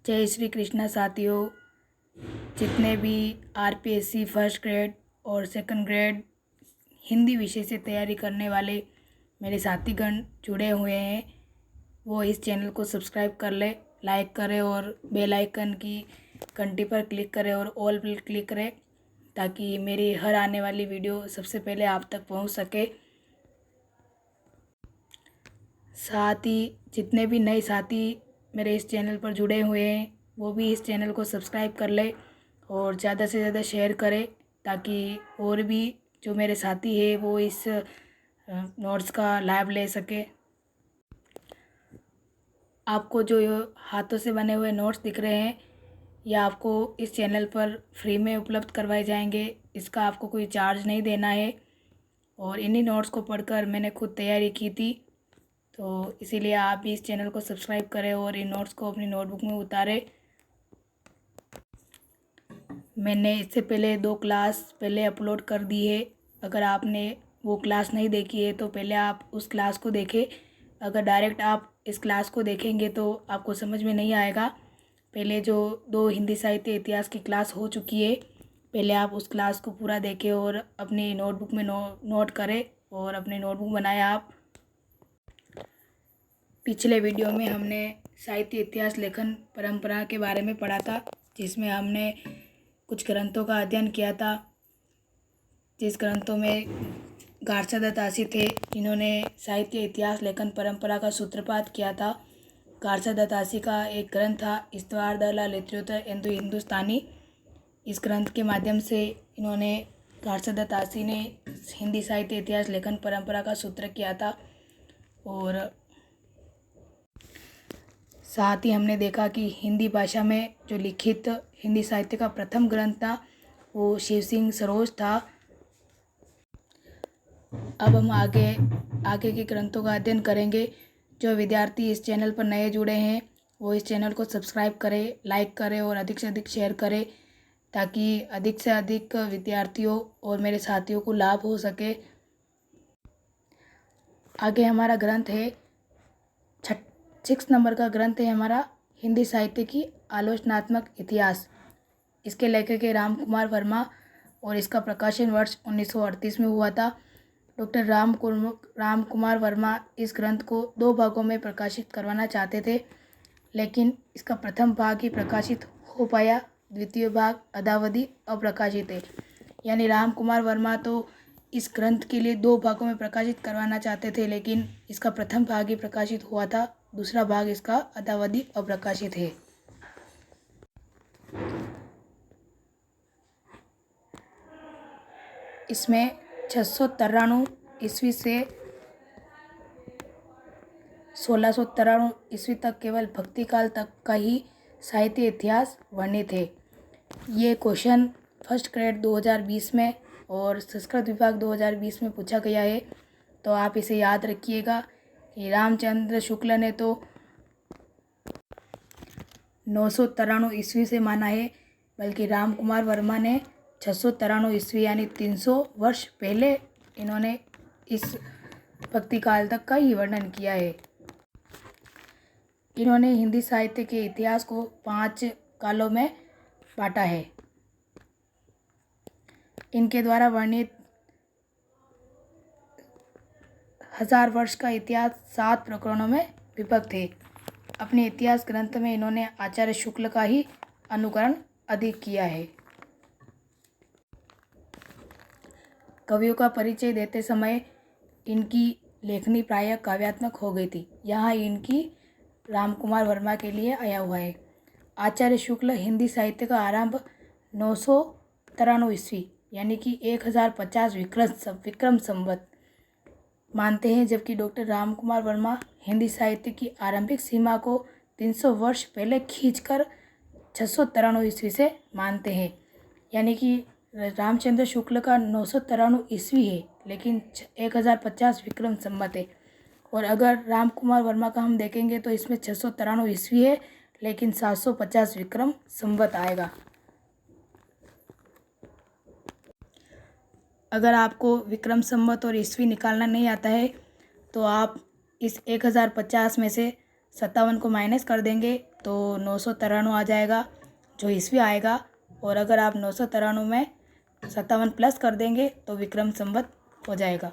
जय श्री कृष्णा साथियों। जितने भी आरपीएससी फर्स्ट ग्रेड और सेकंड ग्रेड हिंदी विषय से तैयारी करने वाले मेरे साथीगण जुड़े हुए हैं, वो इस चैनल को सब्सक्राइब कर ले, लाइक करें और बेल आइकन की घंटी पर क्लिक करें और ऑल पर क्लिक करें ताकि मेरी हर आने वाली वीडियो सबसे पहले आप तक पहुंच सके। साथ ही जितने भी नए साथी मेरे इस चैनल पर जुड़े हुए हैं वो भी इस चैनल को सब्सक्राइब कर ले और ज़्यादा से ज़्यादा शेयर करें ताकि और भी जो मेरे साथी हैं वो इस नोट्स का लाभ ले सके। आपको जो हाथों से बने हुए नोट्स दिख रहे हैं यह आपको इस चैनल पर फ्री में उपलब्ध करवाए जाएंगे। इसका आपको कोई चार्ज नहीं देना है और इन्हीं नोट्स को पढ़कर मैंने खुद तैयारी की थी, तो इसीलिए आप भी इस चैनल को सब्सक्राइब करें और इन नोट्स को अपनी नोटबुक में उतारें। मैंने इससे पहले 2 क्लास पहले अपलोड कर दी है। अगर आपने वो क्लास नहीं देखी है तो पहले आप उस क्लास को देखें। अगर डायरेक्ट आप इस क्लास को देखेंगे तो आपको समझ में नहीं आएगा। पहले जो 2 हिंदी साहित्य इतिहास की क्लास हो चुकी है, पहले आप उस क्लास को पूरा देखें और अपनी नोटबुक में नोट करें और अपनी नोटबुक बनाएं। आप पिछले वीडियो में हमने साहित्य इतिहास लेखन परंपरा के बारे में पढ़ा था, जिसमें हमने कुछ ग्रंथों का अध्ययन किया था। जिस ग्रंथों में गार्चा दत्तासी थे, इन्होंने साहित्य इतिहास लेखन परंपरा का सूत्रपात किया था। गार्चा दत्तासी का एक ग्रंथ था इस्तवार दला लिटरेचर इंदो हिंदुस्तानी। इस ग्रंथ के माध्यम से इन्होंने गार्चा दत्तासी ने हिंदी साहित्य इतिहास लेखन परंपरा का सूत्र किया था। और साथ ही हमने देखा कि हिंदी भाषा में जो लिखित हिंदी साहित्य का प्रथम ग्रंथ था वो शिव सिंह सरोज था। अब हम आगे के ग्रंथों का अध्ययन करेंगे। जो विद्यार्थी इस चैनल पर नए जुड़े हैं वो इस चैनल को सब्सक्राइब करें, लाइक करें और अधिक से अधिक शेयर करें ताकि अधिक से अधिक विद्यार्थियों और मेरे साथियों को लाभ हो सके। आगे हमारा ग्रंथ है 6 नंबर का ग्रंथ है हमारा हिंदी साहित्य की आलोचनात्मक इतिहास। इसके लेखक है राम कुमार वर्मा और इसका प्रकाशन वर्ष 1938 में हुआ था। डॉक्टर राम कुमार वर्मा इस ग्रंथ को 2 भागों में प्रकाशित करवाना चाहते थे, लेकिन इसका प्रथम भाग ही प्रकाशित हो पाया, द्वितीय भाग अद्यावधि अप्रकाशित है। यानी राम कुमार वर्मा तो इस ग्रंथ के लिए 2 भागों में प्रकाशित करवाना चाहते थे, लेकिन इसका प्रथम भाग ही प्रकाशित हुआ था, दूसरा भाग इसका अद्यावधि अप्रकाशित है। इसमें 693 ईस्वी से 1693 ईस्वी तक केवल भक्ति काल तक का ही साहित्य इतिहास वर्णित है। ये क्वेश्चन फर्स्ट ग्रेड 2020 में और संस्कृत विभाग 2020 में पूछा गया है, तो आप इसे याद रखिएगा कि रामचंद्र शुक्ल ने तो 993 ईस्वी से माना है, बल्कि राम कुमार वर्मा ने 693 ईस्वी यानी 300 वर्ष पहले इन्होंने इस भक्ति काल तक का ही वर्णन किया है। इन्होंने हिंदी साहित्य के इतिहास को 5 कालों में बांटा है। इनके द्वारा वर्णित 1000 वर्ष का इतिहास 7 प्रकरणों में विभक्त है। अपने इतिहास ग्रंथ में इन्होंने आचार्य शुक्ल का ही अनुकरण अधिक किया है। कवियों का परिचय देते समय इनकी लेखनी प्रायः काव्यात्मक हो गई थी। यहाँ इनकी राम कुमार वर्मा के लिए आया हुआ है। आचार्य शुक्ल हिंदी साहित्य का आरंभ 993 ईस्वी यानी कि 1050 विक्रम संवत मानते हैं, जबकि डॉक्टर राम कुमार वर्मा हिंदी साहित्य की आरंभिक सीमा को 300 वर्ष पहले खींचकर 693 ईस्वी से मानते हैं। यानी कि रामचंद्र शुक्ल का 993 ईस्वी है, लेकिन 1050 विक्रम संवत है। और अगर राम कुमार वर्मा का हम देखेंगे तो इसमें 693 ईस्वी है, लेकिन 750 विक्रम संवत आएगा। अगर आपको विक्रम संवत और ईस्वी निकालना नहीं आता है तो आप इस 1050 में से 57 को माइनस कर देंगे तो 993 आ जाएगा जो ईस्वी आएगा। और अगर आप 993 में 57 प्लस कर देंगे तो विक्रम संवत हो जाएगा।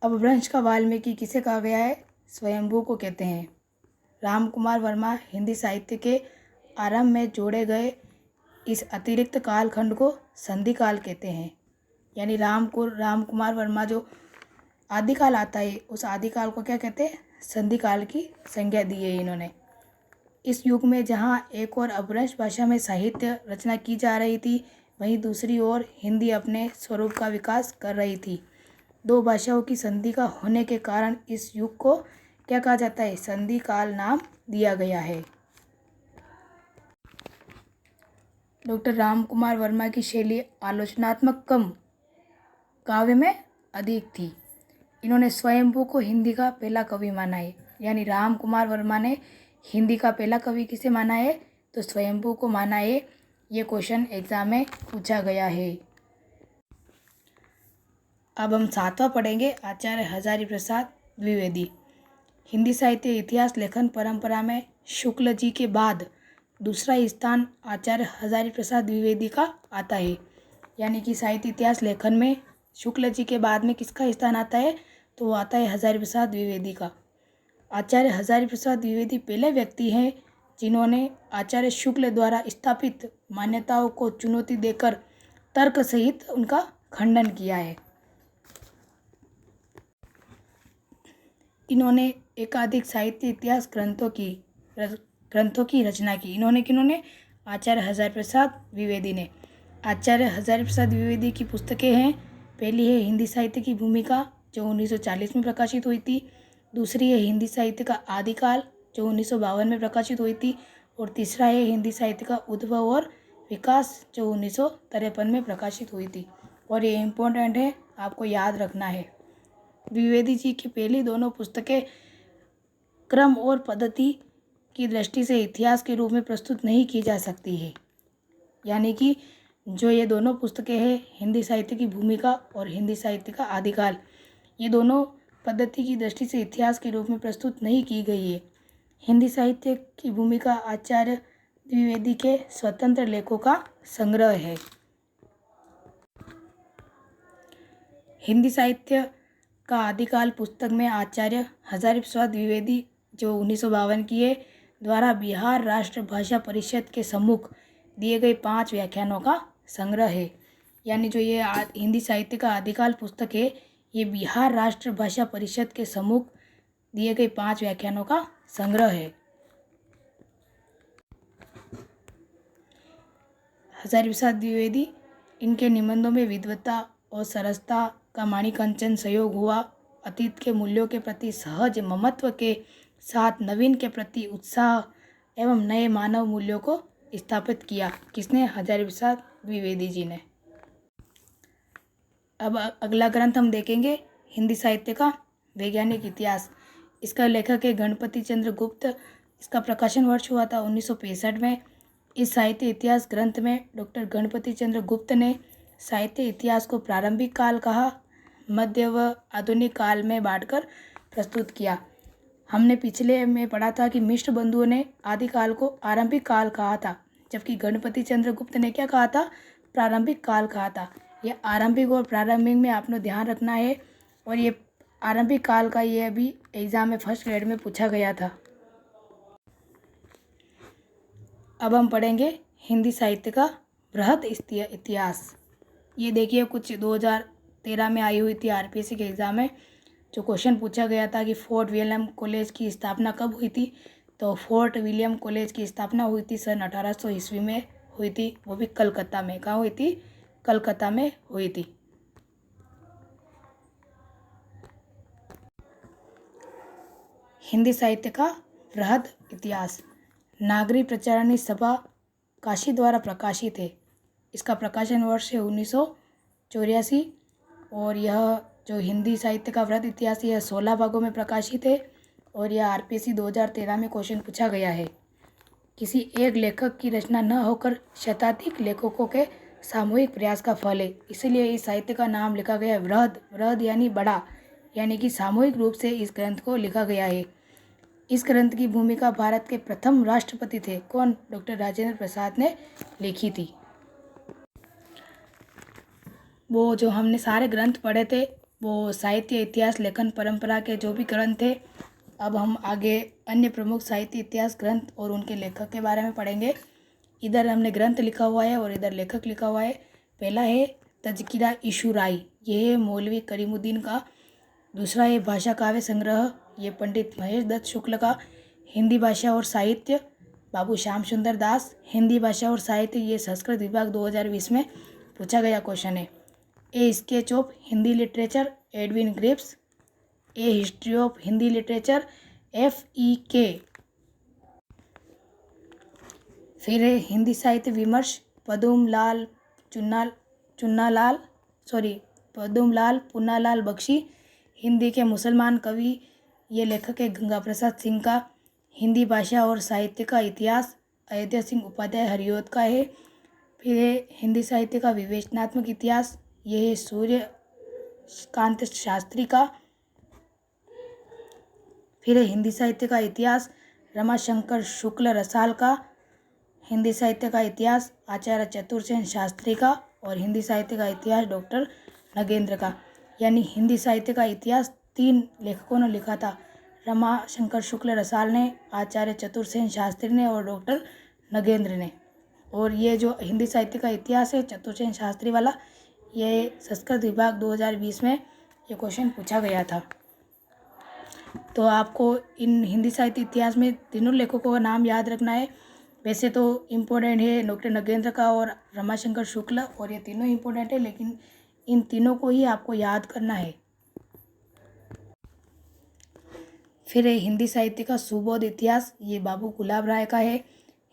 अपभ्रंश का वाल्मीकि किसे कहा गया है? स्वयंभू को कहते हैं। राम कुमार वर्मा हिंदी साहित्य के आरंभ में जोड़े गए इस अतिरिक्त कालखंड को संधि काल कहते हैं। यानी राम कुमार वर्मा जो आदिकाल आता है उस आदिकाल को क्या कहते हैं? संधि काल की संज्ञा दी है इन्होंने। इस युग में जहाँ एक और अपभ्रंश भाषा में साहित्य रचना की जा रही थी, वहीं दूसरी ओर हिंदी अपने स्वरूप का विकास कर रही थी। दो भाषाओं की संधि का होने के कारण इस युग को क्या कहा जाता है? संधि काल नाम दिया गया है। डॉक्टर राम कुमार वर्मा की शैली आलोचनात्मक कम, काव्य में अधिक थी। इन्होंने स्वयंभू को हिंदी का पहला कवि माना है। यानी राम कुमार वर्मा ने हिंदी का पहला कवि किसे माना है? तो स्वयंभू को माना है। ये क्वेश्चन एग्जाम में पूछा गया है। अब हम 7वां पढ़ेंगे, आचार्य हजारी प्रसाद द्विवेदी। हिंदी साहित्य इतिहास लेखन परंपरा में शुक्ल जी के बाद दूसरा स्थान आचार्य हजारी प्रसाद द्विवेदी का आता है। यानी कि साहित्य इतिहास लेखन में शुक्ल जी के बाद में किसका स्थान आता है? तो वो आता है हजारी प्रसाद द्विवेदी का। आचार्य हजारी प्रसाद द्विवेदी पहले व्यक्ति हैं जिन्होंने आचार्य शुक्ल द्वारा स्थापित मान्यताओं को चुनौती देकर तर्क सहित उनका खंडन किया है। इन्होंने एकाधिक साहित्य इतिहास ग्रंथों की रचना की। किन्होंने? आचार्य हजारी प्रसाद द्विवेदी ने। आचार्य हजारी प्रसाद द्विवेदी की पुस्तकें हैं। पहली है हिंदी साहित्य की भूमिका जो 1940 में प्रकाशित हुई थी। दूसरी है हिंदी साहित्य का आदिकाल जो 1952 में प्रकाशित हुई थी। और तीसरा है हिंदी साहित्य का उद्भव और विकास जो 1953 में प्रकाशित हुई थी। और ये इम्पोर्टेंट है, आपको याद रखना है। द्विवेदी जी की पहली दोनों पुस्तकें क्रम और पद्धति की दृष्टि से इतिहास के रूप में प्रस्तुत नहीं की जा सकती है। यानी कि जो ये दोनों पुस्तकें हैं, हिंदी साहित्य की भूमिका और हिंदी साहित्य का आदिकाल, ये दोनों पद्धति की दृष्टि से इतिहास के रूप में प्रस्तुत नहीं की गई है। हिंदी साहित्य की भूमिका आचार्य द्विवेदी के स्वतंत्र लेखों का संग्रह है। हिंदी साहित्य का आदिकाल पुस्तक में आचार्य हजारी प्रसाद द्विवेदी जो 1952 की है द्वारा बिहार राष्ट्र भाषा परिषद के सम्मुख दिए गए 5 व्याख्यानों का संग्रह है। यानी जो ये हिंदी साहित्य का आदिकाल पुस्तक है, ये बिहार राष्ट्र भाषा परिषद के सम्मुख दिए गए 5 व्याख्यानों का संग्रह है। हजारी प्रसाद द्विवेदी, इनके निबंधों में विद्वत्ता और सरसता का माणिकंचन सहयोग हुआ। अतीत के मूल्यों के प्रति सहज ममत्व के साथ नवीन के प्रति उत्साह एवं नए मानव मूल्यों को स्थापित किया। किसने? हजारी प्रसाद द्विवेदी जी ने। अब अगला ग्रंथ हम देखेंगे, हिंदी साहित्य का वैज्ञानिक इतिहास। इसका लेखक है गणपति चंद्र गुप्त। इसका प्रकाशन वर्ष हुआ था 1965 में। इस साहित्य इतिहास ग्रंथ में डॉक्टर गणपति चंद्र गुप्त ने साहित्य इतिहास को प्रारंभिक काल कहा, मध्य व आधुनिक काल में बांटकर प्रस्तुत किया। हमने पिछले में पढ़ा था कि मिश्र बंधुओं ने आदिकाल को आरंभिक काल कहा था, जबकि गणपति चंद्र गुप्त ने क्या कहा था? प्रारंभिक काल कहा था। ये आरंभिक और प्रारंभिक में आपने ध्यान रखना है। और ये आरंभिक काल का ये अभी एग्जाम में फर्स्ट ग्रेड में पूछा गया था। अब हम पढ़ेंगे हिंदी साहित्य का बृहद इतिहास। ये देखिए कुछ 2013 में आई हुई थी आरपीएससी के एग्ज़ाम में, जो क्वेश्चन पूछा गया था कि फोर्ट विलियम कॉलेज की स्थापना कब हुई थी? तो फोर्ट विलियम कॉलेज की स्थापना हुई थी सन 1800 ईस्वी में हुई थी। वो भी कलकत्ता में। कहाँ हुई थी? कलकत्ता में हुई थी। हिंदी साहित्य का बृहद इतिहास। नागरी प्रचारणी सभा काशी द्वारा प्रकाशित है। इसका प्रकाशन वर्ष है 1984। और यह जो हिंदी साहित्य का बृहद इतिहास, यह 16 भागों में प्रकाशित है। और यह आरपीएससी 2013 में क्वेश्चन पूछा गया है। किसी एक लेखक की रचना न होकर शताधिक लेखकों के सामूहिक प्रयास का फल है। इसलिए इस साहित्य का नाम लिखा गया है बृहद। बृहद यानी बड़ा, यानी कि सामूहिक रूप से इस ग्रंथ को लिखा गया है। इस ग्रंथ की भूमिका भारत के प्रथम राष्ट्रपति थे कौन? डॉक्टर राजेंद्र प्रसाद ने लिखी थी। वो जो हमने सारे ग्रंथ पढ़े थे वो साहित्य इतिहास लेखन परंपरा के जो भी ग्रंथ थे। अब हम आगे अन्य प्रमुख साहित्य इतिहास ग्रंथ और उनके लेखक के बारे में पढ़ेंगे। इधर हमने ग्रंथ लिखा हुआ है और इधर लेखक लिखा हुआ है। पहला है तज़किरा इशुराई, ये है मौलवी करीमुद्दीन का। दूसरा है भाषा काव्य संग्रह, ये पंडित महेश दत्त शुक्ल का। हिंदी भाषा और साहित्य बाबू श्याम सुंदर दास। हिंदी भाषा और साहित्य ये संस्कृत विभाग 2020 में पूछा गया क्वेश्चन है। A sketch of Hindi literature Edwin Greaves. A history of Hindi literature FEK। फिर है हिंदी साहित्य विमर्श पदुमलाल पुन्नालाल बख्शी। हिंदी के मुसलमान कवि, ये लेखक है गंगा प्रसाद सिंह का। हिंदी भाषा और साहित्य का इतिहास अयोध्या सिंह उपाध्याय हरिऔध का है। फिर है हिंदी साहित्य का विवेचनात्मक इतिहास, ये है सूर्यकांत शास्त्री का। फिर है हिंदी साहित्य का इतिहास रमाशंकर शुक्ल रसाल का। हिंदी साहित्य का इतिहास आचार्य चतुरसेन शास्त्री का। और हिंदी साहित्य का इतिहास डॉक्टर नगेंद्र का। यानी हिंदी साहित्य का इतिहास 3 लेखकों ने लिखा था, रमाशंकर शुक्ल रसाल ने, आचार्य चतुरसेन शास्त्री ने और डॉक्टर नगेंद्र ने। और ये जो हिंदी साहित्य का इतिहास है चतुरसेन शास्त्री वाला, ये संस्कृत विभाग 2020 में ये क्वेश्चन पूछा गया था। तो आपको इन हिंदी साहित्य इतिहास में तीनों लेखकों का नाम याद रखना है। वैसे तो इम्पोर्टेंट है डॉक्टर नगेंद्र का और रमाशंकर शुक्ल, और ये तीनों इम्पोर्टेंट है, लेकिन इन तीनों को ही आपको याद करना है। फिर है हिंदी साहित्य का सुबोध इतिहास, ये बाबू गुलाब राय का है।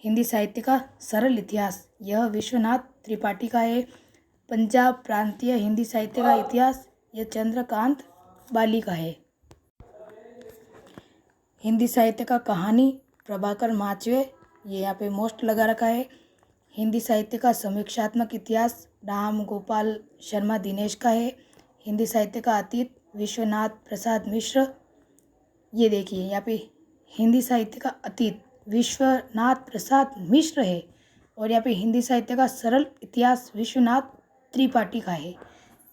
हिंदी साहित्य का सरल इतिहास, यह विश्वनाथ त्रिपाठी का है। पंजाब प्रांतीय हिंदी साहित्य का इतिहास, यह चंद्रकांत बाली का है। हिंदी साहित्य का कहानी प्रभाकर माचवे, ये यहाँ पे मोस्ट लगा रखा है। हिंदी साहित्य का समीक्षात्मक इतिहास राम गोपाल शर्मा दिनेश का है। हिंदी साहित्य का अतीत विश्वनाथ प्रसाद मिश्र, ये देखिए यहाँ पे हिंदी साहित्य का अतीत विश्वनाथ प्रसाद मिश्र है। और यहाँ पे हिंदी साहित्य का सरल इतिहास विश्वनाथ त्रिपाठी का है।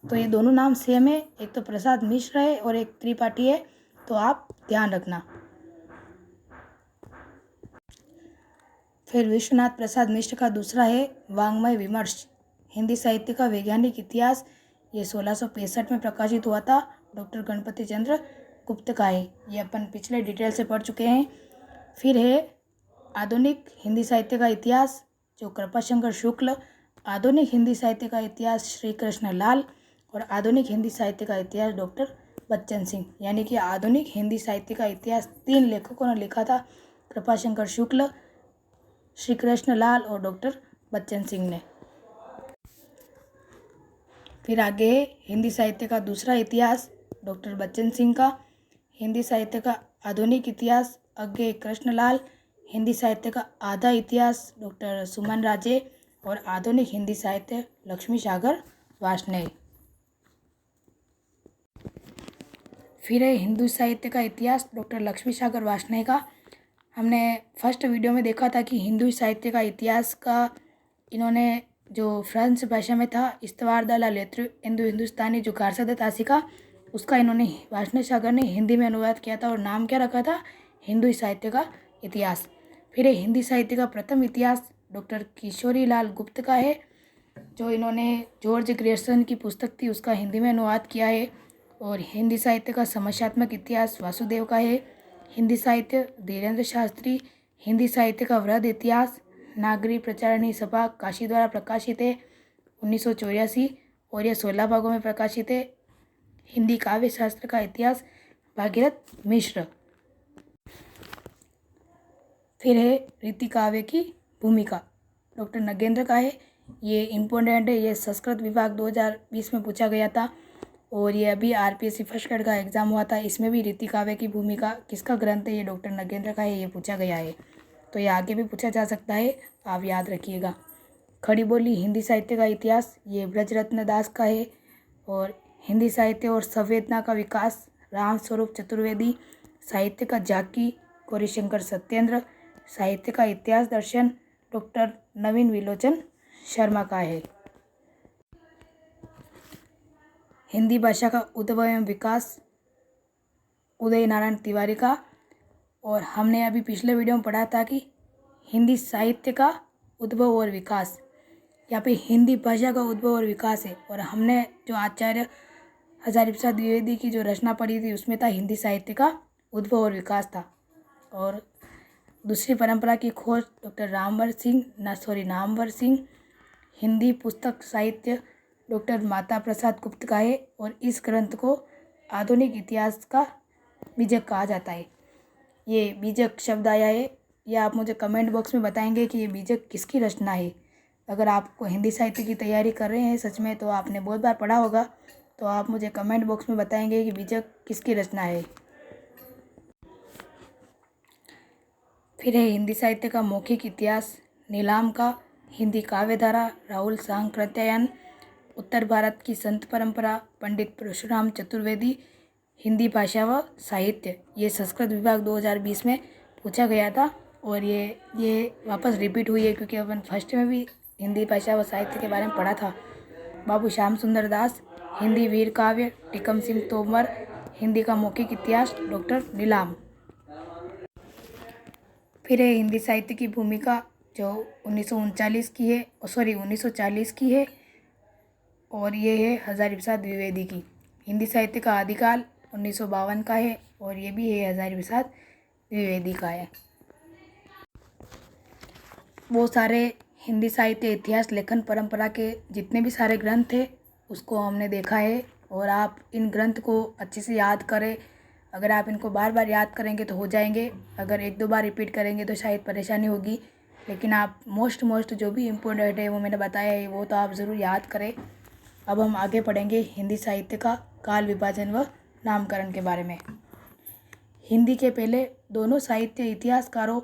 तो ये दोनों नाम सेम है, एक तो प्रसाद मिश्र है और एक त्रिपाठी है, तो आप ध्यान रखना। फिर विश्वनाथ प्रसाद मिश्र का दूसरा है वाङ्मय विमर्श, हिंदी साहित्य का वैज्ञानिक इतिहास, ये 1665 में प्रकाशित हुआ था, डॉक्टर गणपति चंद्र गुप्त का है। ये अपन पिछले डिटेल से पढ़ चुके हैं। फिर है आधुनिक हिंदी साहित्य का इतिहास, जो कृपाशंकर शुक्ल। आधुनिक हिंदी साहित्य का इतिहास श्री कृष्ण लाल। और आधुनिक हिंदी साहित्य का इतिहास डॉक्टर बच्चन सिंह। यानी कि आधुनिक हिंदी साहित्य का इतिहास 3 लेखकों ने लिखा था, कृपाशंकर शुक्ल, श्री कृष्ण लाल और डॉक्टर बच्चन सिंह ने। फिर आगे है हिंदी साहित्य का दूसरा इतिहास डॉक्टर बच्चन सिंह का। हिंदी साहित्य का आधुनिक इतिहास अज्ञे कृष्णलाल। हिंदी साहित्य का आधा इतिहास डॉक्टर सुमन राजे। और आधुनिक हिंदी साहित्य लक्ष्मी सागर वार्ष्णेय। फिर है हिंदू साहित्य का इतिहास डॉक्टर लक्ष्मी सागर वार्ष्णेय का। हमने फर्स्ट वीडियो में देखा था कि हिंदू साहित्य का इतिहास का इन्होंने जो फ्रेंच भाषा में था इस्तवार द ला लेत्र इंदो हिंदुस्तानी जो गार्सद तासिका, उसका इन्होंने वार्ष्णेय सागर ने हिंदी में अनुवाद किया था और नाम क्या रखा था, हिंदू साहित्य का इतिहास। फिर हिंदी साहित्य का प्रथम इतिहास डॉक्टर किशोरी लाल गुप्त का है, जो इन्होंने जॉर्ज ग्रियर्सन की पुस्तक थी उसका हिंदी में अनुवाद किया है। और हिंदी साहित्य का समस्यात्मक इतिहास वासुदेव का है। हिंदी साहित्य धीरेन्द्र शास्त्री। हिंदी साहित्य का वृहद इतिहास नागरी प्रचारणी सभा काशी द्वारा प्रकाशित है 1984 और यह 16 भागों में प्रकाशित है। हिंदी काव्य शास्त्र का इतिहास भागीरथ मिश्र। फिर है रीति काव्य की भूमिका डॉक्टर नगेंद्र का है, ये इम्पोर्टेंट है, ये संस्कृत विभाग 2020 में पूछा गया था। और ये अभी RPSC फर्स्ट ग्रेड का एग्जाम हुआ था, इसमें भी रीति काव्य की भूमिका किसका ग्रंथ है, ये डॉक्टर नगेंद्र का है, ये पूछा गया है। तो ये आगे भी पूछा जा सकता है, आप याद रखिएगा। खड़ी बोली हिंदी साहित्य का इतिहास ये ब्रजरत्न दास का है। और हिंदी साहित्य और संवेदना का विकास राम स्वरूप चतुर्वेदी। साहित्य का झांकी गौरीशंकर सत्येंद्र। साहित्य का इतिहास दर्शन डॉक्टर नवीन विलोचन शर्मा का है। हिंदी भाषा का उद्भव एवं विकास उदय नारायण तिवारी का। और हमने अभी पिछले वीडियो में पढ़ा था कि हिंदी साहित्य का उद्भव और विकास, यहाँ पे हिंदी भाषा का उद्भव और विकास है। और हमने जो आचार्य हजारी प्रसाद द्विवेदी की जो रचना पढ़ी थी उसमें था हिंदी साहित्य का उद्भव और विकास था। और दूसरी परंपरा की खोज डॉक्टर नामवर सिंह। हिंदी पुस्तक साहित्य डॉक्टर माता प्रसाद गुप्त का है। और इस ग्रंथ को आधुनिक इतिहास का बीजक कहा जाता है। ये बीजक शब्द आया है, ये आप मुझे कमेंट बॉक्स में बताएंगे कि ये बीजक किसकी रचना है। अगर आपको हिंदी साहित्य की तैयारी कर रहे हैं सच में, तो आपने बहुत बार पढ़ा होगा, तो आप मुझे कमेंट बॉक्स में बताएंगे कि बीजक किसकी रचना है। फिर है हिंदी साहित्य का मौखिक इतिहास नीलाम का। हिंदी काव्यधारा राहुल सांकृत्यायन। उत्तर भारत की संत परंपरा पंडित परशुराम चतुर्वेदी। हिंदी भाषा व साहित्य, ये संस्कृत विभाग 2020 में पूछा गया था और ये वापस रिपीट हुई है, क्योंकि अपन फर्स्ट में भी हिंदी भाषा व साहित्य के बारे में पढ़ा था। बाबू श्याम सुंदर दास। हिंदी वीर काव्य टिकम सिंह तोमर। हिंदी का मौखिक इतिहास डॉक्टर नीलाम। फिर है हिंदी साहित्य की भूमिका जो 1939 की है, 1940 की है, और ये है हजारी प्रसाद द्विवेदी की। हिंदी साहित्य का आदिकाल 1952 का है और ये भी है हजारी प्रसाद द्विवेदी का है। वो सारे हिंदी साहित्य इतिहास लेखन परंपरा के जितने भी सारे ग्रंथ थे उसको हमने देखा है। और आप इन ग्रंथ को अच्छे से याद करें। अगर आप इनको बार बार याद करेंगे तो हो जाएंगे, अगर एक दो बार रिपीट करेंगे तो शायद परेशानी होगी। लेकिन आप मोस्ट जो भी इम्पोर्टेंट है वो मैंने बताया है, वो तो आप ज़रूर याद करें। अब हम आगे पढ़ेंगे हिंदी साहित्य का काल विभाजन व नामकरण के बारे में। हिंदी के पहले दोनों साहित्य इतिहासकारों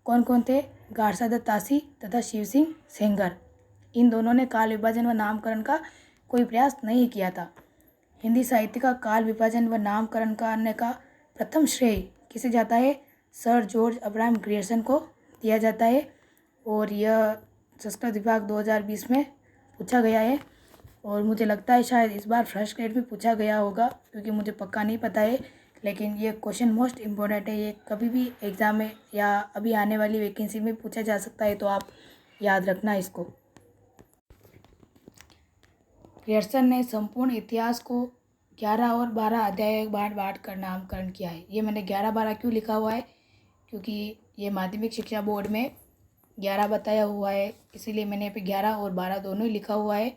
कौन कौन थे? गारसादत्त तासी तथा शिव सिंह सेंगर। इन दोनों ने काल विभाजन व नामकरण का कोई प्रयास नहीं किया था। हिंदी साहित्य का काल विभाजन व नामकरण करने का प्रथम श्रेय किसे जाता है? सर जॉर्ज अब्राहम ग्रियर्सन को दिया जाता है। और यह संस्कृत विभाग 2020 में पूछा गया है और मुझे लगता है शायद इस बार फर्स्ट ग्रेड में पूछा गया होगा, क्योंकि मुझे पक्का नहीं पता है। लेकिन ये क्वेश्चन मोस्ट इम्पोर्टेंट है, ये कभी भी एग्ज़ाम में या अभी आने वाली वैकेंसी में पूछा जा सकता है, तो आप याद रखना इसको। ग्रियर्सन ने संपूर्ण इतिहास को 11 और 12 अध्याय बांट कर नामकरण किया है। ये मैंने 11-12 क्यों लिखा हुआ है? क्योंकि ये माध्यमिक शिक्षा बोर्ड में 11 बताया हुआ है, इसीलिए मैंने यहाँ पे 11 और 12 दोनों ही लिखा हुआ है।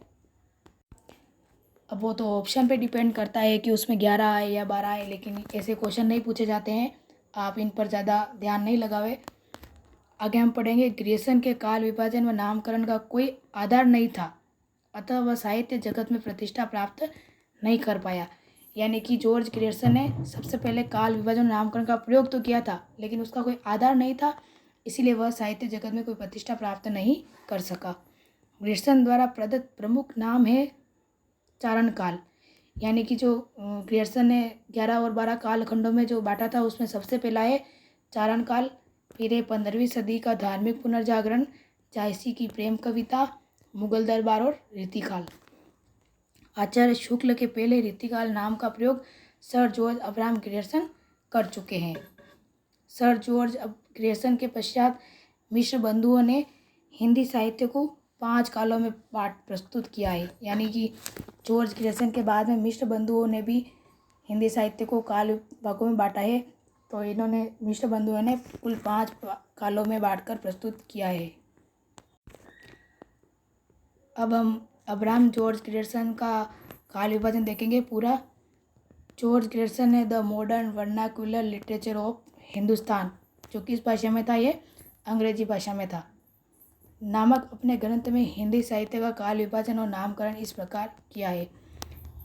अब वो तो ऑप्शन पे डिपेंड करता है कि उसमें 11 आए या 12 आए, लेकिन ऐसे क्वेश्चन नहीं पूछे जाते हैं, आप इन पर ज़्यादा ध्यान नहीं लगावे। आगे हम पढ़ेंगे ग्रियर्सन के काल विभाजन व नामकरण का कोई आधार नहीं था, अतः वह साहित्य जगत में प्रतिष्ठा प्राप्त नहीं कर पाया। यानी कि जॉर्ज ग्रियर्सन ने सबसे पहले काल विभाजन नामकरण का प्रयोग तो किया था, लेकिन उसका कोई आधार नहीं था, इसीलिए वह साहित्य जगत में कोई प्रतिष्ठा प्राप्त नहीं कर सका। ग्रियर्सन द्वारा प्रदत्त प्रमुख नाम है चारण काल। यानी कि जो ग्रियर्सन ने 11 और 12 कालखंडों में जो बांटा था उसमें सबसे पहला है चारण काल। फिर है 15वीं सदी का धार्मिक पुनर्जागरण, जायसी की प्रेम कविता, मुगल दरबार और रीतिकाल। आचार्य शुक्ल के पहले रीतिकाल नाम का प्रयोग सर जॉर्ज अब्राहम ग्रियर्सन कर चुके हैं। सर जॉर्ज ग्रियर्सन के पश्चात मिश्र बंधुओं ने हिंदी साहित्य को 5 कालों में प्रस्तुत किया है। यानी कि जॉर्ज ग्रियर्सन के बाद में मिश्र बंधुओं ने भी हिंदी साहित्य को काल भागों में बांटा है, तो इन्होंने मिश्र बंधुओं ने कुल 5 कालों में बांटकर प्रस्तुत किया है। अब हम अब्राहम जॉर्ज ग्रियर्सन का काल विभाजन देखेंगे पूरा। जॉर्ज ग्रियर्सन ने the modern vernacular literature of Hindustan, जो किस भाषा में था? ये अंग्रेजी भाषा में था, नामक अपने ग्रंथ में हिंदी साहित्य का काल विभाजन और नामकरण इस प्रकार किया है।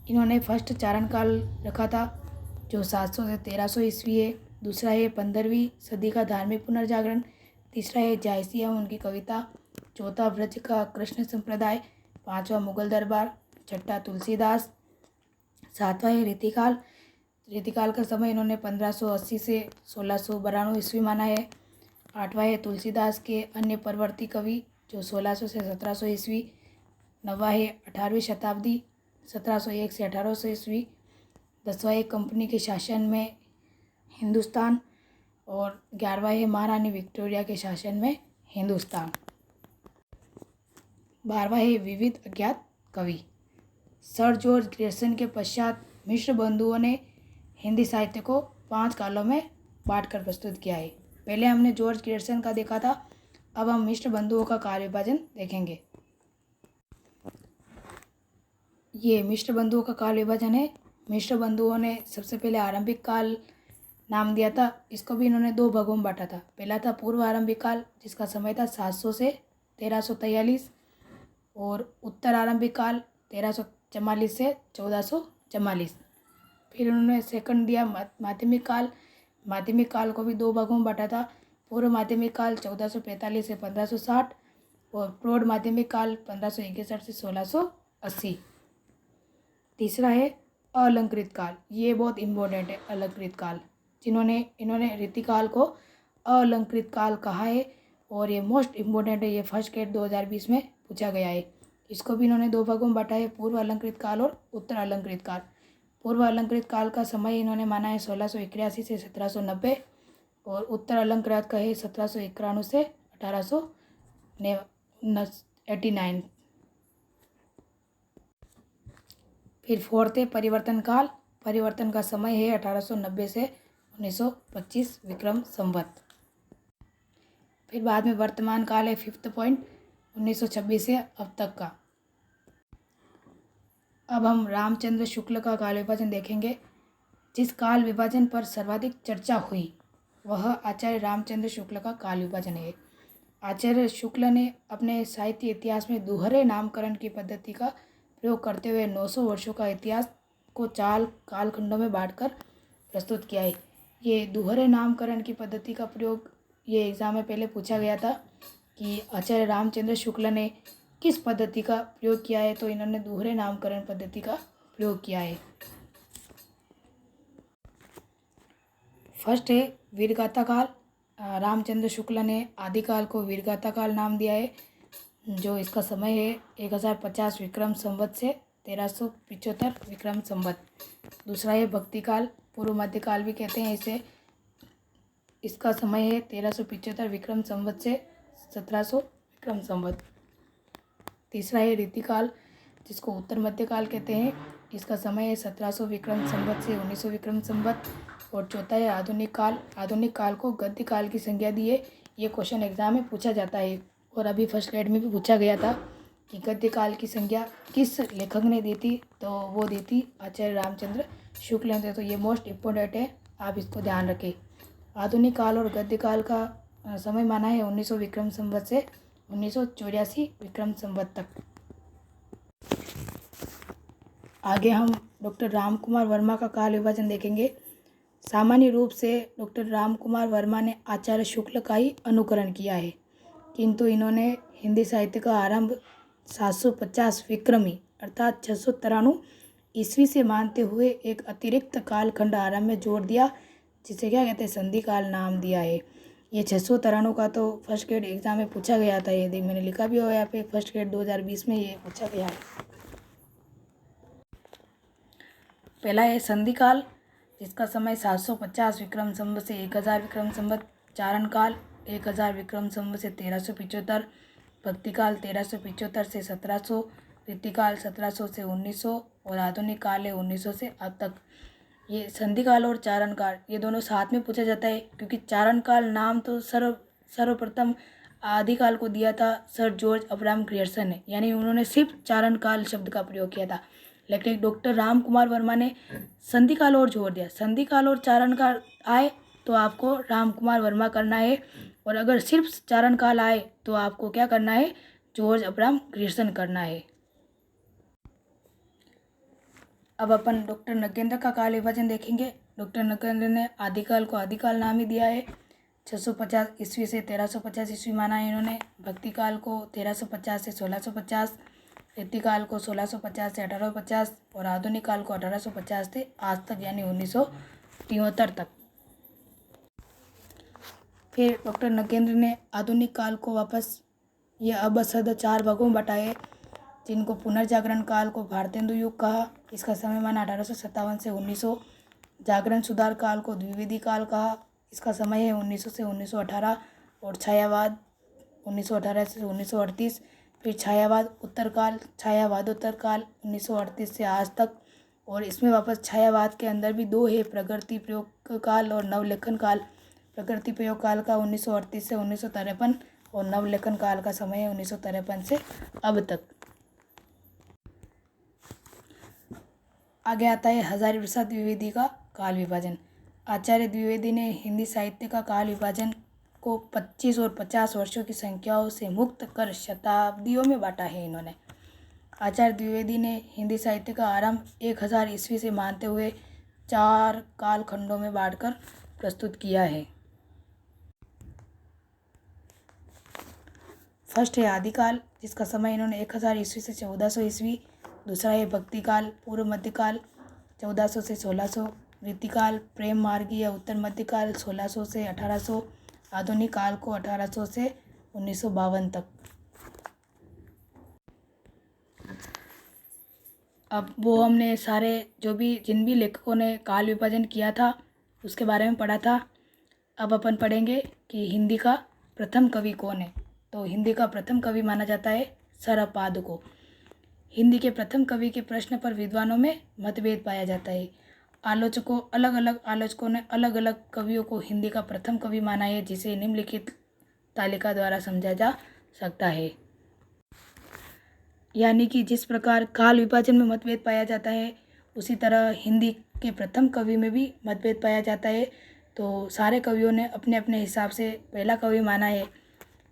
इन्होंने फर्स्ट चारण काल रखा था जो 700 से 1300 ईस्वी है। दूसरा है 15वीं सदी का धार्मिक पुनर्जागरण। तीसरा है जायसी एवं उनकी कविता। चौथा ब्रज का कृष्ण संप्रदाय। 5वां मुगल दरबार। छठा तुलसीदास। 7वां है रीतिकाल। रीतिकाल का समय इन्होंने 1580 से 1692 ईस्वी माना है। 8वां है तुलसीदास के अन्य परवर्ती कवि जो 1600 से 1700 ईस्वी। 9वां है 18वीं शताब्दी 1701 से 1800 ईस्वी। 10वां है कंपनी के शासन में हिंदुस्तान और 11वां है महारानी विक्टोरिया के शासन में हिंदुस्तान। 12वां है विविध अज्ञात कवि। सर जॉर्ज ग्रेसन के पश्चात मिश्र बंधुओं ने हिंदी साहित्य को 5 कालों में बांटकर प्रस्तुत किया है। पहले हमने जॉर्ज ग्रेसन का देखा था, अब हम मिश्र बंधुओं का काल विभाजन देखेंगे। ये मिश्र बंधुओं का काल विभाजन है। मिश्र बंधुओं ने सबसे पहले आरंभिक काल नाम दिया था। इसको भी इन्होंने 2 भागों में बांटा था। पहला था पूर्व आरंभिक काल जिसका समय था 700 से 1343 और उत्तर आरंभिक काल 1344 से 1444। फिर उन्होंने सेकंड दिया माध्यमिक काल। माध्यमिक काल को भी 2 भागों में बांटा था। पूर्व माध्यमिक काल 1445 से 1560 और प्रौढ़ माध्यमिक काल 1561 से 1680। तीसरा है अलंकृत काल। ये बहुत इम्पोर्टेंट है अलंकृत काल, इन्होंने रीतिकाल को अलंकृत काल कहा है और ये मोस्ट इम्पोर्टेंट है। ये फर्स्ट गेट 2020 में पूछा गया है। इसको भी इन्होंने 2 भागों में बांटा है, पूर्व अलंकृत काल और उत्तर अलंकृत काल। पूर्व अलंकृत काल का समय इन्होंने माना है 1681 से 1790 और उत्तर अलंकृत का है 1791 से 1889। फिर फोर्थ है परिवर्तन काल। परिवर्तन का समय है 1890 से 1925 विक्रम संवत। फिर बाद में वर्तमान काल है 5th पॉइंट 1926 से अब तक का। अब हम रामचंद्र शुक्ल का काल विभाजन देखेंगे। जिस काल विभाजन पर सर्वाधिक चर्चा हुई वह आचार्य रामचंद्र शुक्ल का काल विभाजन है। आचार्य शुक्ल ने अपने साहित्य इतिहास में दोहरे नामकरण की पद्धति का प्रयोग करते हुए 900 वर्षों का इतिहास को 4 कालखंडों में बांटकर प्रस्तुत किया है। ये दोहरे नामकरण की पद्धति का प्रयोग ये एग्ज़ाम में पहले पूछा गया था कि आचार्य रामचंद्र शुक्ल ने किस पद्धति का प्रयोग किया है, तो इन्होंने दोहरे नामकरण पद्धति का प्रयोग किया है। फर्स्ट है वीरगाथा काल। रामचंद्र शुक्ल ने आदिकाल को वीरगाथा काल नाम दिया है, जो इसका समय है 1050 विक्रम संवत से 1375 विक्रम संवत। दूसरा है भक्ति काल, पूर्व मध्यकाल भी कहते हैं इसे। इसका समय है 1375 विक्रम संवत से 1700 विक्रम संवत। तीसरा है रीतिकाल जिसको उत्तर मध्यकाल कहते हैं। इसका समय है 1700 विक्रम संवत से 1900 विक्रम संवत। और चौथा है आधुनिक काल। आधुनिक काल को गद्य काल की संज्ञा दी है। ये क्वेश्चन एग्जाम में पूछा जाता है और अभी फर्स्ट ग्रेड में भी पूछा गया था कि गद्य काल की संज्ञा किस लेखक ने दी थी, तो वो दी थी आचार्य रामचंद्र शुक्ल ने। तो ये मोस्ट इम्पोर्टेंट है, आप इसको ध्यान रखें। आधुनिक काल और गद्य काल का समय माना है 1900 विक्रम संवत से 1984 विक्रम संवत तक। आगे हम डॉक्टर राम कुमार वर्मा का काल विभाजन देखेंगे। सामान्य रूप से डॉक्टर राम कुमार वर्मा ने आचार्य शुक्ल का ही अनुकरण किया है, किंतु इन्होंने हिंदी साहित्य का आरंभ 750 विक्रमी अर्थात 693 ईस्वी से मानते हुए एक अतिरिक्त कालखंड आरंभ में जोड़ दिया, जिसे क्या कहते हैं संधि काल नाम दिया है। ये 693 का तो फर्स्ट ग्रेड एग्जाम में पूछा गया था। ये मैंने लिखा भी हो यहाँ पे, फर्स्ट ग्रेड 2020 में ये पूछा गया है। पहला है संधि काल जिसका समय 750 विक्रम संवत से 1000 विक्रम संवत। चारण काल 1000 विक्रम संवत से 1375। भक्ति काल 1375 से 1700। रीतिकाल 1700 से 1900 और आधुनिक काल है 1900 से अब तक। ये संधि काल और चारण काल ये दोनों साथ में पूछा जाता है, क्योंकि चारण काल नाम तो सर्वप्रथम आदिकाल को दिया था सर जॉर्ज अब्राहम ग्रियर्सन ने, यानी उन्होंने सिर्फ चारण काल शब्द का प्रयोग किया था। लेकिन डॉक्टर राम कुमार वर्मा ने संधि काल और जोड़ दिया। संधि काल और चारण काल आए तो आपको राम कुमार वर्मा करना है, और अगर सिर्फ चारण काल आए तो आपको क्या करना है, जॉर्ज अब्राहम ग्रियर्सन करना है। अब अपन डॉक्टर नगेंद्र का काल विभाजन देखेंगे। डॉक्टर नगेंद्र ने आदिकाल को आदिकाल नाम ही दिया है। 650 ईस्वी से 1350 ईस्वी माना है इन्होंने। भक्ति काल को 1350 से 1650। रीतिकाल को 1650 से 1850 और आधुनिक काल को 1850 से आज तक यानी 1973 तक। फिर डॉक्टर नगेंद्र ने आधुनिक काल को वापस यह अबसद 4 भागों में बटाए, जिनको पुनर्जागरण काल को भारतेंदु युग कहा। इसका समय माना 1857 से 1900। जागरण सुधार काल को द्विवेदी काल कहा। इसका समय है 1900 से 1918। और छायावाद 1918 से 1938। फिर छायावाद छायावादोत्तर काल 1938 से आज तक। और इसमें वापस छायावाद के अंदर भी 2 है, प्रगति प्रयोग काल और नवलेखन काल। प्रगति प्रयोग काल का 1938 से 1953 और नवलेखन काल का समय है 1953 से अब तक। आगे आता है हजारी प्रसाद द्विवेदी का काल विभाजन। आचार्य द्विवेदी ने हिंदी साहित्य का काल विभाजन को 25 और 50 वर्षों की संख्याओं से मुक्त कर शताब्दियों में बांटा है। इन्होंने आचार्य द्विवेदी ने हिंदी साहित्य का आरंभ 1000 ईस्वी से मानते हुए 4 कालखंडों में बांटकर प्रस्तुत किया है। फर्स्ट है आदिकाल, जिसका समय इन्होंने 1000 ईस्वी से 1400 ईस्वी। दूसरा है भक्तिकाल, पूर्व मध्यकाल 1400 से 1600। रीतिकाल, प्रेम मार्गी या उत्तर मध्यकाल 1600 से 1800। आधुनिक काल को 1800 से 1952 तक। अब वो हमने सारे जिन भी लेखकों ने काल विभाजन किया था उसके बारे में पढ़ा था। अब अपन पढ़ेंगे कि हिंदी का प्रथम कवि कौन है। तो हिंदी का प्रथम कवि माना जाता है सरपाद को। हिंदी के प्रथम कवि के प्रश्न पर विद्वानों में मतभेद पाया जाता है। अलग अलग आलोचकों ने अलग अलग कवियों को हिंदी का प्रथम कवि माना है, जिसे निम्नलिखित तालिका द्वारा समझा जा सकता है। यानी कि जिस प्रकार काल विभाजन में मतभेद पाया जाता है, उसी तरह हिंदी के प्रथम कवि में भी मतभेद पाया जाता है। तो सारे कवियों ने अपने अपने हिसाब से पहला कवि माना है।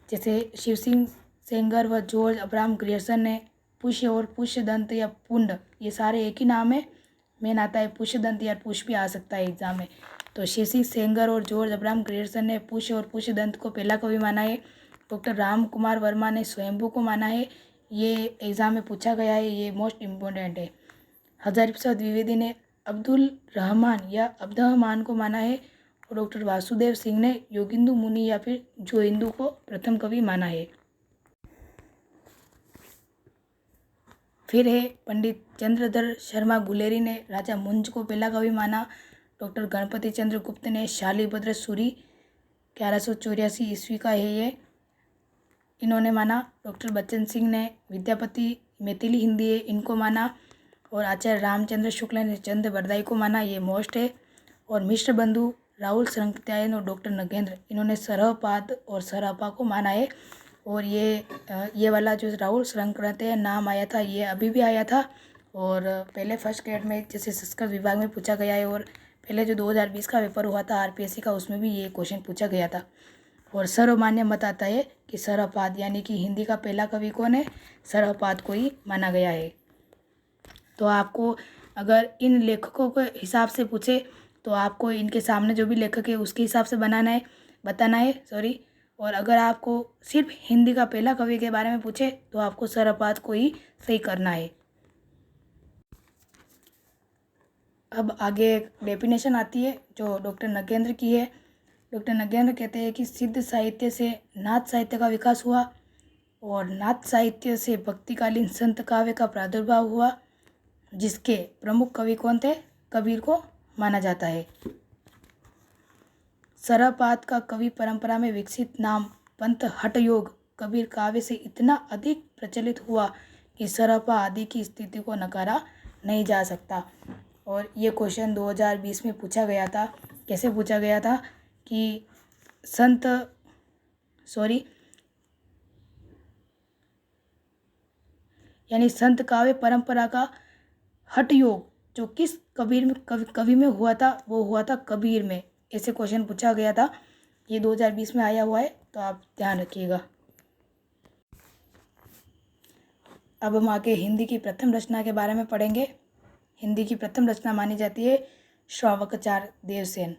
जैसे शिव सिंह सेंगर व जॉर्ज अब्राहम ग्रियर्सन ने पुष्य और पुष्यदंत या पुंड, ये सारे एक ही नाम है। मेन आता है पुष्यदंत या पुष्प भी आ सकता है एग्जाम में। तो शिव सिंह सेंगर और जॉर्ज अब्राहम ग्रियर्सन ने पुष्य और पुष्यदंत को पहला कवि माना है। डॉक्टर राम कुमार वर्मा ने स्वयंभू को माना है। ये एग्ज़ाम में पूछा गया है, ये मोस्ट इम्पोर्टेंट है। हजारी प्रसाद द्विवेदी ने अब्दुल रहमान या अब्दुर्रहमान को माना है। और डॉक्टर वासुदेव सिंह ने योगिंदु मुनि या फिर जोइंदु को प्रथम कवि माना है। फिर है पंडित चंद्रधर शर्मा गुलेरी ने राजा मुंज को पहला कवि माना। डॉक्टर गणपति चंद्र गुप्त ने शालिभद्र सूरी 1184 ईस्वी का है ये, इन्होंने माना। डॉक्टर बच्चन सिंह ने विद्यापति मैथिली हिंदी है, इनको माना। और आचार्य रामचंद्र शुक्ला ने चंद्र बरदाई को माना, ये मोस्ट है। और मिश्र बंधु राहुल श्रृंगत्यायन और डॉक्टर नगेंद्र, इन्होंने सरहपाद और सरहपा को माना है। और ये वाला जो राहुल श्रृंगत्यायन नाम आया था, ये अभी भी आया था। और पहले फर्स्ट ग्रेड में जैसे संस्कृत विभाग में पूछा गया है। और पहले जो 2020 का पेपर हुआ था आरपीएससी का, उसमें भी ये क्वेश्चन पूछा गया था। और सर्वमान्य मत आता है कि सरहपाद यानी कि हिंदी का पहला कवि कौन है, सरहपाद को ही माना गया है। तो आपको अगर इन लेखकों के हिसाब से पूछे तो आपको इनके सामने जो भी लेखक है उसके हिसाब से बताना है। और अगर आपको सिर्फ हिंदी का पहला कवि के बारे में पूछे तो आपको सरहपाद को ही सही करना है। अब आगे एक डेफिनेशन आती है जो डॉक्टर नगेंद्र की है। डॉक्टर नगेंद्र कहते हैं कि सिद्ध साहित्य से नाथ साहित्य का विकास हुआ और नाथ साहित्य से भक्तिकालीन संत काव्य का प्रादुर्भाव हुआ, जिसके प्रमुख कवि कौन थे, कबीर को माना जाता है। सरहपाद का कवि परंपरा में विकसित नाम पंथ हठयोग कबीर काव्य से इतना अधिक प्रचलित हुआ कि सरहपा आदि की स्थिति को नकारा नहीं जा सकता। और ये क्वेश्चन 2020 में पूछा गया था। कैसे पूछा गया था कि संत काव्य परंपरा का हठयोग जो किस कवि में हुआ था, वो हुआ था कबीर में। ऐसे क्वेश्चन पूछा गया था। ये 2020 में आया हुआ है, तो आप ध्यान रखिएगा। अब हम आगे हिंदी की प्रथम रचना के बारे में पढ़ेंगे। हिंदी की प्रथम रचना मानी जाती है श्रावकाचार्य देवसेन।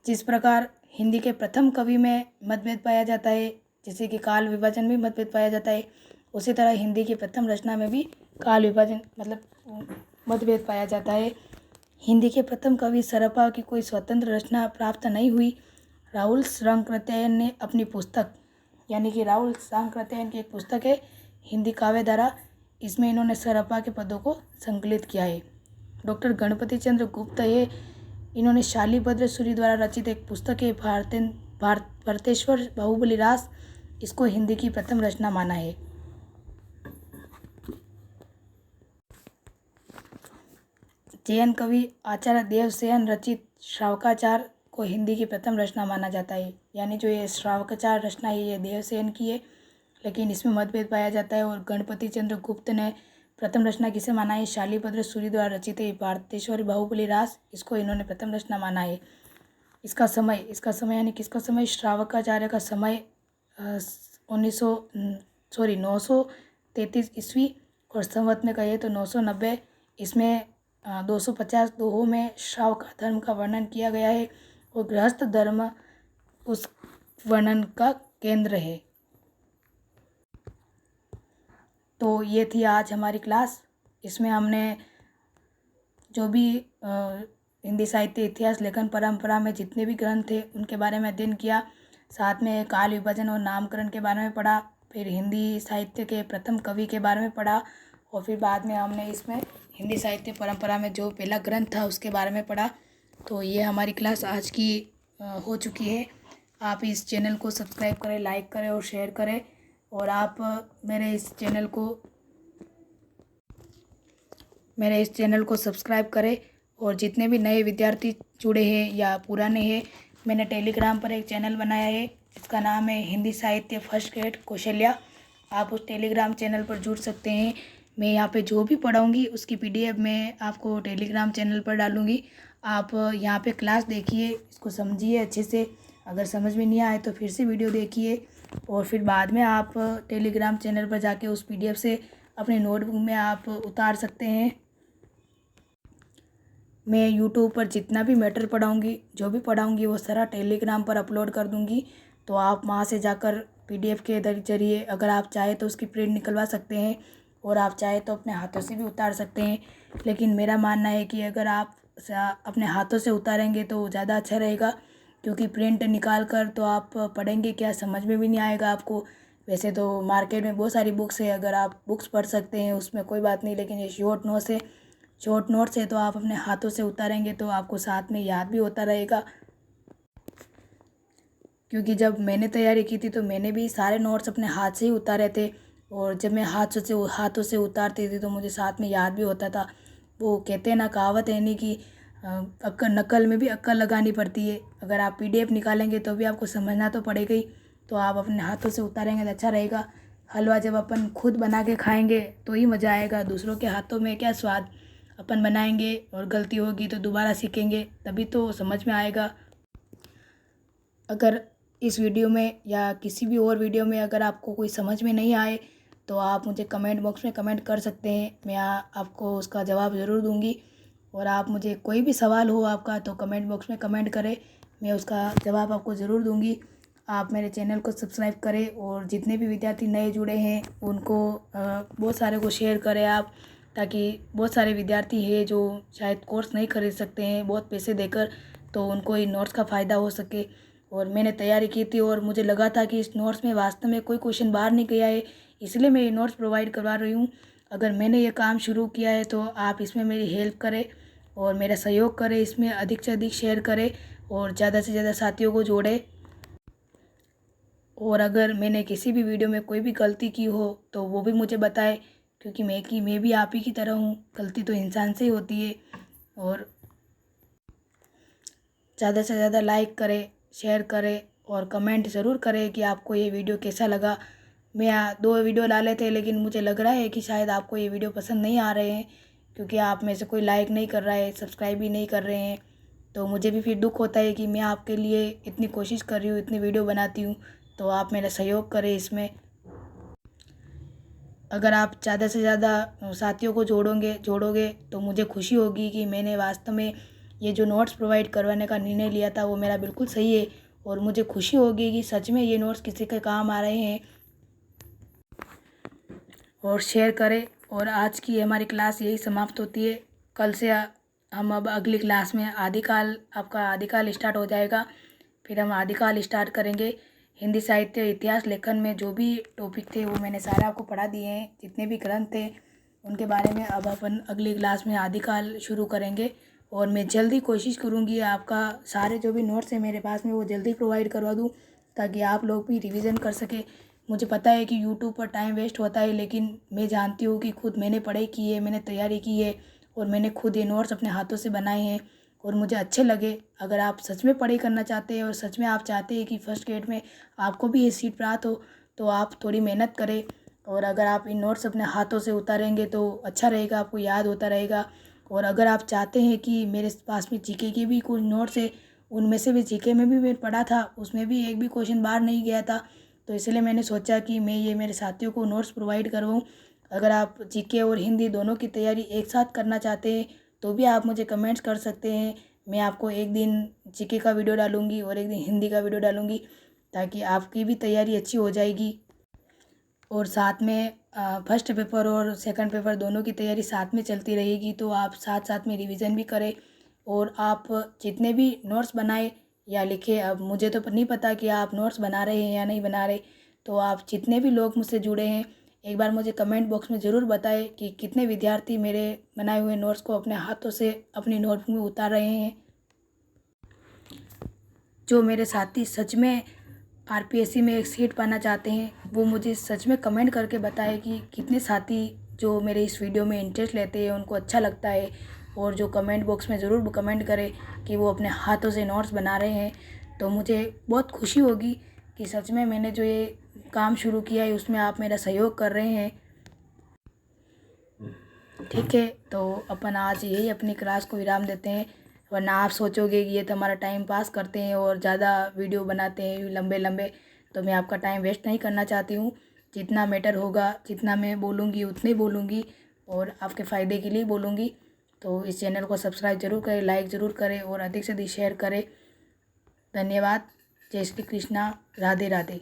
जिस प्रकार हिंदी के प्रथम कवि में मतभेद पाया जाता है, जैसे कि काल विभाजन में मतभेद पाया जाता है, उसी तरह हिंदी की प्रथम रचना में भी काल विभाजन मतलब मतभेद पाया जाता है। हिंदी के प्रथम कवि सरपा की कोई स्वतंत्र रचना प्राप्त नहीं हुई। राहुल सांकृत्यायन ने अपनी पुस्तक, यानी कि राहुल सांकृत्यायन की एक पुस्तक है हिंदी काव्य धारा, इसमें इन्होंने सरपा के पदों को संकलित किया है। डॉक्टर गणपति चंद्र गुप्त है, इन्होंने शालिभद्र सूरी द्वारा रचित एक पुस्तक है भरतेश्वर बाहुबली रास, इसको हिंदी की प्रथम रचना माना है। जैन कवि आचार्य देवसेन रचित श्रावकाचार को हिंदी की प्रथम रचना माना जाता है। यानी जो ये श्रावकाचार रचना है ये देवसेन की है, लेकिन इसमें मतभेद पाया जाता है। और गणपति चंद्र गुप्त ने प्रथम रचना किसे माना है? शालिभद्र सूरी द्वारा रचित है भारतेश्वरी बाहुबली रास, इसको इन्होंने प्रथम रचना माना है। इसका समय यानी किसका समय? श्रावकाचार्य का समय 933 ईस्वी, और संवत में कहे तो 990। इसमें 250 दोहों में श्रावक धर्म का वर्णन किया गया है और गृहस्थ धर्म उस वर्णन का केंद्र है। तो ये थी आज हमारी क्लास। इसमें हमने जो भी हिंदी साहित्य, इतिहास, लेखन परंपरा में जितने भी ग्रंथ थे उनके बारे में अध्ययन किया। साथ में काल विभाजन और नामकरण के बारे में पढ़ा, फिर हिंदी साहित्य के प्रथम कवि के बारे में पढ़ा, और फिर बाद में हमने इसमें हिंदी साहित्य परंपरा में जो पहला ग्रंथ था उसके बारे में पढ़ा। तो ये हमारी क्लास आज की हो चुकी है। आप इस चैनल को सब्सक्राइब करें, लाइक करें और शेयर करें, और आप मेरे इस चैनल को सब्सक्राइब करें। और जितने भी नए विद्यार्थी जुड़े हैं या पुराने हैं, मैंने टेलीग्राम पर एक चैनल बनाया है, इसका नाम है हिंदी साहित्य फर्स्ट ग्रेड कौशल्या। आप उस टेलीग्राम चैनल पर जुड़ सकते हैं। मैं यहाँ पे जो भी पढ़ाऊँगी उसकी PDF मैं आपको टेलीग्राम चैनल पर डालूँगी। आप यहाँ पे क्लास देखिए, इसको समझिए अच्छे से। अगर समझ में नहीं आए तो फिर से वीडियो देखिए, और फिर बाद में आप टेलीग्राम चैनल पर जाके उस PDF से अपने नोटबुक में आप उतार सकते हैं। मैं यूट्यूब पर जितना भी मैटर पढ़ाऊँगी, जो भी पढ़ाऊँगी, वो सारा टेलीग्राम पर अपलोड कर दूँगी। तो आप वहाँ से जाकर PDF के जरिए अगर आप चाहें तो उसकी प्रिंट निकलवा सकते हैं, और आप चाहे तो अपने हाथों से भी उतार सकते हैं। लेकिन मेरा मानना है कि अगर आप अपने हाथों से उतारेंगे तो ज़्यादा अच्छा रहेगा, क्योंकि प्रिंट निकाल कर तो आप पढ़ेंगे क्या, समझ में भी नहीं आएगा आपको। वैसे तो मार्केट में बहुत सारी बुक्स है, अगर आप बुक्स पढ़ सकते हैं उसमें कोई बात नहीं, लेकिन ये शॉर्ट नोट्स है तो आप अपने हाथों से उतारेंगे तो आपको साथ में याद भी होता रहेगा। क्योंकि जब मैंने तैयारी की थी तो मैंने भी सारे नोट्स अपने हाथ से ही उतारे थे, और जब मैं हाथों से उतारती थी तो मुझे साथ में याद भी होता था। वो कहते हैं ना, कहावत है नहीं कि नकल में भी अक्ल लगानी पड़ती है। अगर आप PDF निकालेंगे तो भी आपको समझना तो पड़ेगा ही, तो आप अपने हाथों से उतारेंगे तो अच्छा रहेगा। हलवा जब अपन खुद बना के खाएंगे तो ही मज़ा आएगा, दूसरों के हाथों में क्या स्वाद। अपन बनाएंगे और गलती होगी तो दोबारा सीखेंगे, तभी तो समझ में आएगा। अगर इस वीडियो में या किसी भी और वीडियो में अगर आपको कोई समझ में नहीं आए तो आप मुझे कमेंट बॉक्स में कमेंट कर सकते हैं, मैं आपको उसका जवाब ज़रूर दूंगी। और आप मुझे कोई भी सवाल हो आपका तो कमेंट बॉक्स में कमेंट करें, मैं उसका जवाब आपको ज़रूर दूंगी। आप मेरे चैनल को सब्सक्राइब करें, और जितने भी विद्यार्थी नए जुड़े हैं उनको बहुत सारे को शेयर करें आप, ताकि बहुत सारे विद्यार्थी हैं जो शायद कोर्स नहीं खरीद सकते हैं बहुत पैसे देकर, तो उनको इन नोट्स का फ़ायदा हो सके। और मैंने तैयारी की थी और मुझे लगा था कि इस नोट्स में वास्तव में कोई क्वेश्चन बाहर नहीं गया है, इसलिए मैं ये नोट्स प्रोवाइड करवा रही हूँ। अगर मैंने ये काम शुरू किया है तो आप इसमें मेरी हेल्प करें और मेरा सहयोग करें, इसमें अधिक से अधिक शेयर करें और ज़्यादा से ज़्यादा साथियों को जोड़ें। और अगर मैंने किसी भी वीडियो में कोई भी गलती की हो तो वो भी मुझे बताएं, क्योंकि मैं भी आप ही की तरह हूँ, गलती तो इंसान से ही होती है। और ज़्यादा से ज़्यादा लाइक करें, शेयर करें और कमेंट ज़रूर करें कि आपको ये वीडियो कैसा लगा। मैं 2 वीडियो डाले थे, लेकिन मुझे लग रहा है कि शायद आपको ये वीडियो पसंद नहीं आ रहे हैं, क्योंकि आप में से कोई लाइक नहीं कर रहा है, सब्सक्राइब भी नहीं कर रहे हैं। तो मुझे भी फिर दुख होता है कि मैं आपके लिए इतनी कोशिश कर रही हूँ, इतनी वीडियो बनाती हूँ, तो आप मेरा सहयोग करें इसमें। अगर आप ज़्यादा से ज़्यादा साथियों को जोड़ोगे तो मुझे खुशी होगी कि मैंने वास्तव में ये जो नोट्स प्रोवाइड करवाने का निर्णय लिया था वो मेरा बिल्कुल सही है, और मुझे खुशी होगी कि सच में ये नोट्स किसी के काम आ रहे हैं। और शेयर करें। और आज की हमारी क्लास यही समाप्त होती है। कल से हम अब अगली क्लास में आदिकाल, आपका आदिकाल स्टार्ट हो जाएगा। फिर हम आदिकाल स्टार्ट करेंगे। हिंदी साहित्य इतिहास लेखन में जो भी टॉपिक थे वो मैंने सारे आपको पढ़ा दिए हैं। जितने भी ग्रंथ थे उनके बारे में अब अपन अगली क्लास में आदिकाल शुरू करेंगे। और मैं जल्दी कोशिश करूँगी आपका सारे जो भी नोट्स हैं मेरे पास में वो जल्दी प्रोवाइड करवा दूँ, ताकि आप लोग भी रिवीजन कर सके। मुझे पता है कि यूट्यूब पर टाइम वेस्ट होता है, लेकिन मैं जानती हूँ कि खुद मैंने पढ़ाई की है, मैंने तैयारी की है और मैंने खुद ये नोट्स अपने हाथों से बनाए हैं और मुझे अच्छे लगे। अगर आप सच में पढ़ाई करना चाहते हैं और सच में आप चाहते हैं कि फर्स्ट ग्रेड में आपको भी ये सीट प्राप्त हो, तो आप थोड़ी मेहनत करें। और अगर आप इन नोट्स अपने हाथों से उतारेंगे तो अच्छा रहेगा, आपको याद होता रहेगा। और अगर आप चाहते हैं कि मेरे पास में जीके के भी कुछ नोट्स है, उनमें से भी जीके में भी मैं पढ़ा था, उसमें भी एक भी क्वेश्चन बाहर नहीं गया था, तो इसलिए मैंने सोचा कि मैं ये मेरे साथियों को नोट्स प्रोवाइड करवाऊँ। अगर आप जीके और हिंदी दोनों की तैयारी एक साथ करना चाहते हैं तो भी आप मुझे कमेंट्स कर सकते हैं। मैं आपको एक दिन जीके का वीडियो डालूँगी और एक दिन हिंदी का वीडियो डालूँगी, ताकि आपकी भी तैयारी अच्छी हो जाएगी। और साथ में फर्स्ट पेपर और सेकंड पेपर दोनों की तैयारी साथ में चलती रहेगी, तो आप साथ साथ में रिवीजन भी करें। और आप जितने भी नोट्स बनाए या लिखे, अब मुझे तो नहीं पता कि आप नोट्स बना रहे हैं या नहीं बना रहे, तो आप जितने भी लोग मुझसे जुड़े हैं एक बार मुझे कमेंट बॉक्स में ज़रूर बताएं कि कितने विद्यार्थी मेरे बनाए हुए नोट्स को अपने हाथों से अपनी नोटबुक में उतार रहे हैं। जो मेरे साथी सच में आरपीएससी में एक सीट पाना चाहते हैं वो मुझे सच में कमेंट करके बताएं कि कितने साथी जो मेरे इस वीडियो में इंटरेस्ट लेते हैं, उनको अच्छा लगता है। और जो कमेंट बॉक्स में ज़रूर कमेंट करें कि वो अपने हाथों से नोट्स बना रहे हैं, तो मुझे बहुत खुशी होगी कि सच में मैंने जो ये काम शुरू किया है उसमें आप मेरा सहयोग कर रहे हैं। ठीक है, तो अपन आज यही अपनी क्लास को विराम देते हैं। वरना आप सोचोगे कि ये तो हमारा टाइम पास करते हैं और ज़्यादा वीडियो बनाते हैं लंबे लंबे, तो मैं आपका टाइम वेस्ट नहीं करना चाहती हूँ। जितना मैटर होगा, जितना मैं बोलूँगी उतने ही बोलूँगी और आपके फ़ायदे के लिए बोलूँगी। तो इस चैनल को सब्सक्राइब ज़रूर करें, लाइक ज़रूर करें और अधिक से अधिक शेयर करें। धन्यवाद। जय श्री कृष्णा। राधे राधे।